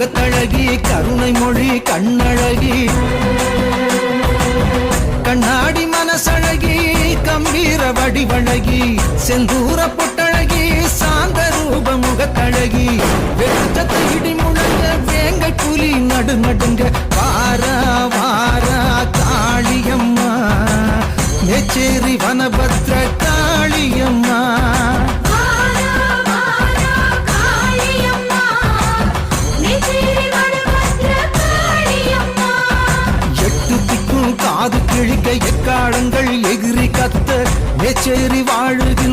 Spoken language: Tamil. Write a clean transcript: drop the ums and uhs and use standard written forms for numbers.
முகத்தழகி கருணை மொழி கண்ணழகி கண்ணாடி மனசழகி கம்பீர வடிவழகி செந்தூர பொட்டழகி சாந்த ரூப முகத்தழகி வெச்சத்தை இடி முழங்க வேங்கை புலி நடு நடுங்க வாரா வாரா காளியம்மா மேச்சேரி வனபத்ர காளியம்மா காது கிழிக்க எக்காலங்கள் எகிரி கத்த மேச்சேரி வாழுகின்ற